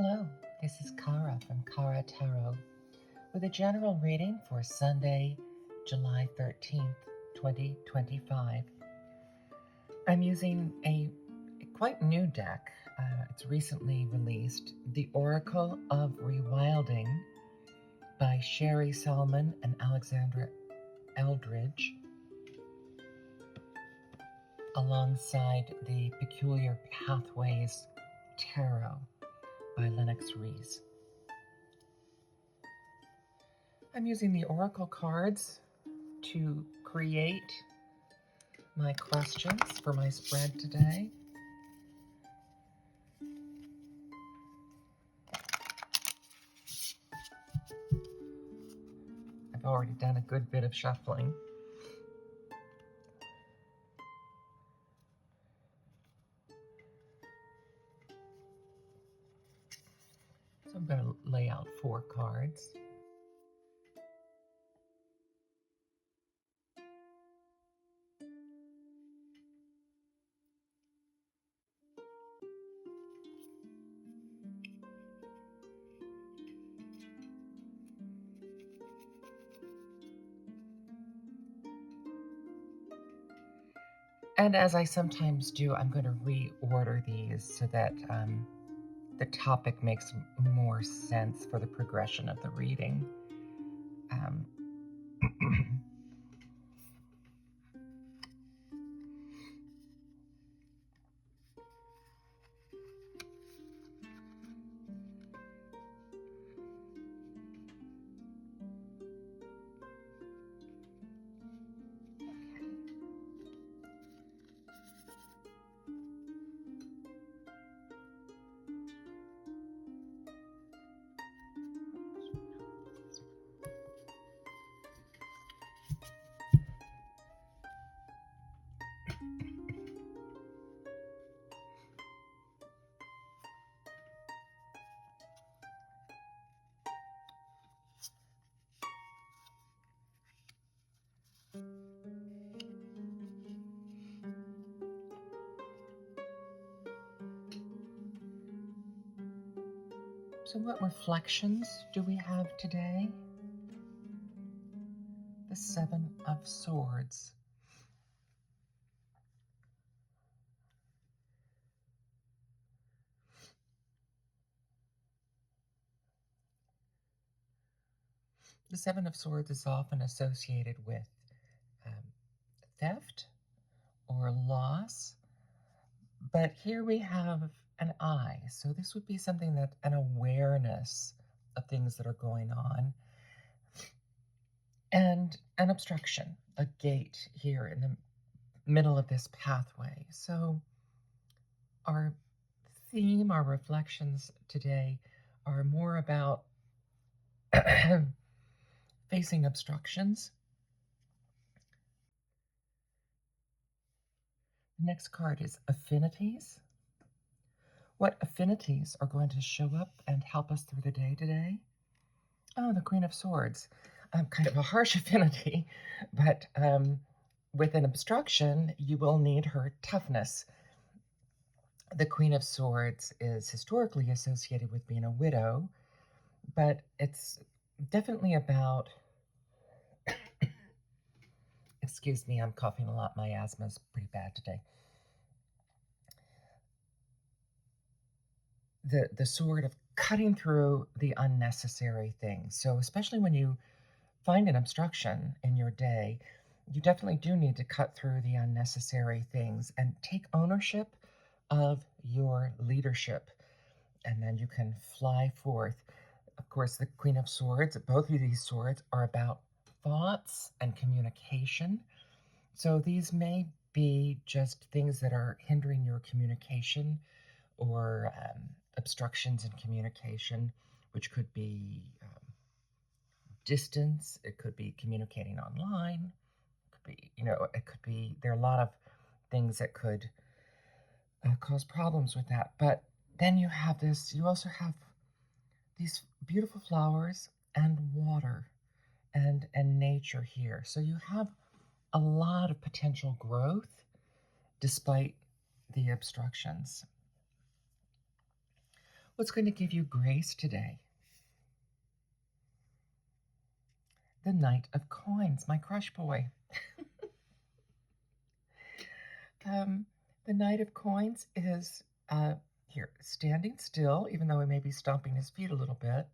Hello, this is Kara from Kara Tarot with a general reading for Sunday, July 13th, 2025. I'm using a quite new deck. It's recently released, The Oracle of ReWilding by Sherry Salmon and Alexandra Eldridge, alongside the Peculiar Pathways Tarot by Lennox Rees. I'm using the Oracle cards to create my questions for my spread today. I've already done a good bit of shuffling. So I'm going to lay out 4 cards. And as I sometimes do, I'm going to reorder these so that the topic makes more sense for the progression of the reading. So what reflections do we have today? The 7 of Swords. The 7 of Swords is often associated with theft or loss, but here we have an eye. So this would be something that an awareness of things that are going on, and an obstruction, a gate here in the middle of this pathway. So our theme, our reflections today are more about facing obstructions. The next card is affinities. What affinities are going to show up and help us through the day today? Oh, the Queen of Swords. Kind of a harsh affinity, but with an obstruction, you will need her toughness. The Queen of Swords is historically associated with being a widow, but it's definitely about, excuse me, I'm coughing a lot. My asthma is pretty bad today. The sword of cutting through the unnecessary things. So especially when you find an obstruction in your day, you definitely do need to cut through the unnecessary things and take ownership of your leadership, and then you can fly forth. Of course, the Queen of Swords, both of these swords are about thoughts and communication. So these may be just things that are hindering your communication, or obstructions in communication, which could be distance, it could be communicating online, it could be, it could be, there are a lot of things that could cause problems with that. But then you also have these beautiful flowers and water and nature here. So you have a lot of potential growth despite the obstructions. What's going to give you grace today? The Knight of Coins, my crush boy. Um, the Knight of Coins is here, standing still, even though he may be stomping his feet a little bit.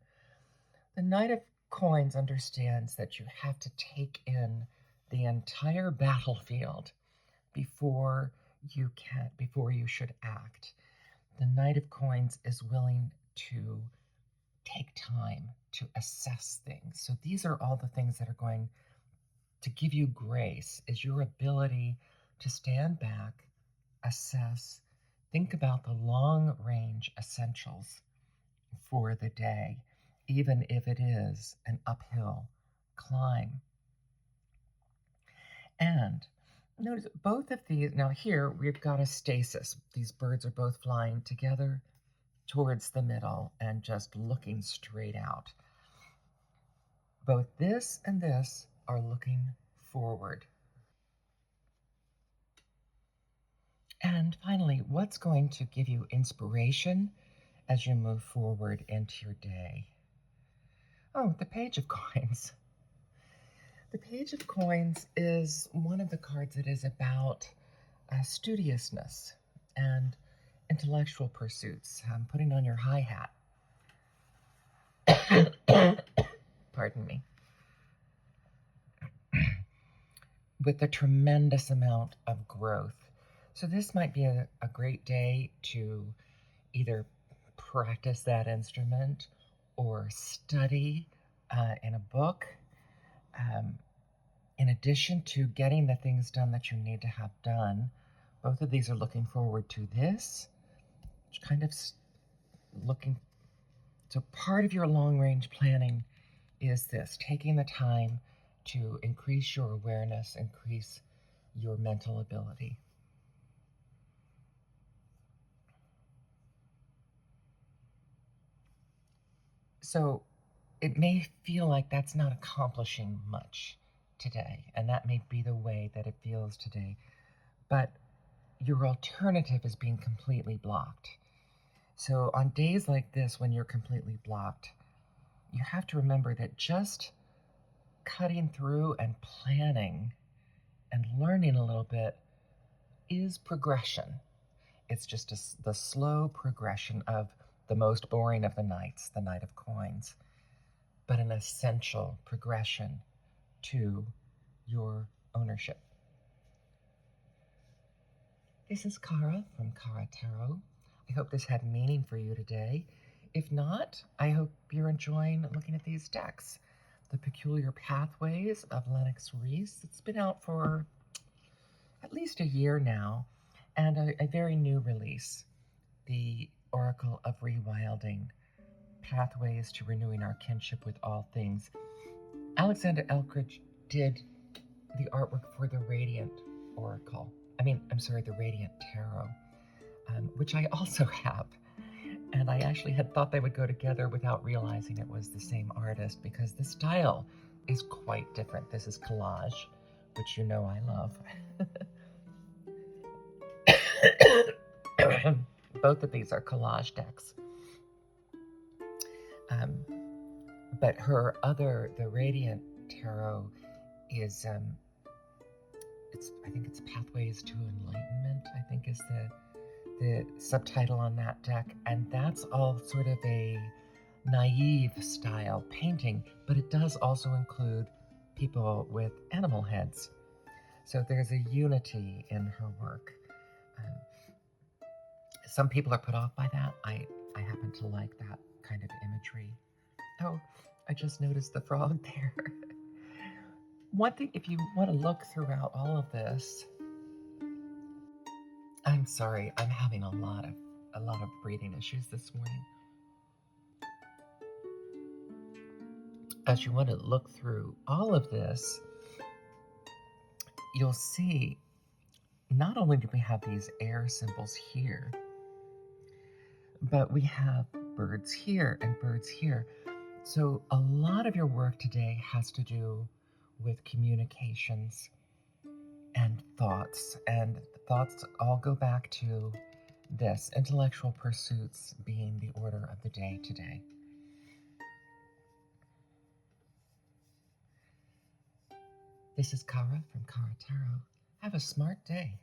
The Knight of Coins understands that you have to take in the entire battlefield before before you should act. The Knight of Coins is willing to take time to assess things. So these are all the things that are going to give you grace, is your ability to stand back, assess, think about the long range essentials for the day, even if it is an uphill climb. And notice both of these, now here we've got a stasis. These birds are both flying together towards the middle and just looking straight out. Both this and this are looking forward. And finally, what's going to give you inspiration as you move forward into your day? Oh, the Page of Coins. The Page of Coins is one of the cards that is about studiousness and intellectual pursuits, putting on your high hat. Pardon me. With a tremendous amount of growth. So this might be a great day to either practice that instrument or study in a book. In addition to getting the things done that you need to have done, both of these are looking forward to this, which kind of looking, so part of your long-range planning is this, taking the time to increase your awareness, increase your mental ability. So it may feel like that's not accomplishing much today, and that may be the way that it feels today, but your alternative is being completely blocked. So on days like this, when you're completely blocked, you have to remember that just cutting through and planning and learning a little bit is progression. It's just the slow progression of the most boring of the knights, the Knight of Coins, but an essential progression to your ownership. This is Kara from Kara Tarot. I hope this had meaning for you today. If not, I hope you're enjoying looking at these decks. The Peculiar Pathways of Lennox Rees. It's been out for at least a year now, and a very new release, the Oracle of ReWilding, Pathways to Renewing Our Kinship with All Things. Alexander Elkridge did the artwork for the Radiant Oracle. The Radiant Tarot, which I also have. And I actually had thought they would go together without realizing it was the same artist, because the style is quite different. This is collage, which you know I love. Both of these are collage decks. But the Radiant Tarot is, I think it's Pathways to Enlightenment, I think is the subtitle on that deck. And that's all sort of a naive style painting, but it does also include people with animal heads. So there's a unity in her work. Some people are put off by that. I happen to like that kind of imagery. Oh, I just noticed the frog there. One thing, if you want to look throughout all of this, I'm sorry, I'm having a lot of breathing issues this morning. As you want to look through all of this, you'll see not only do we have these air symbols here, but we have birds here and birds here. So a lot of your work today has to do with communications and thoughts all go back to this, intellectual pursuits being the order of the day today. This is Kara from Kara Tarot. Have a smart day.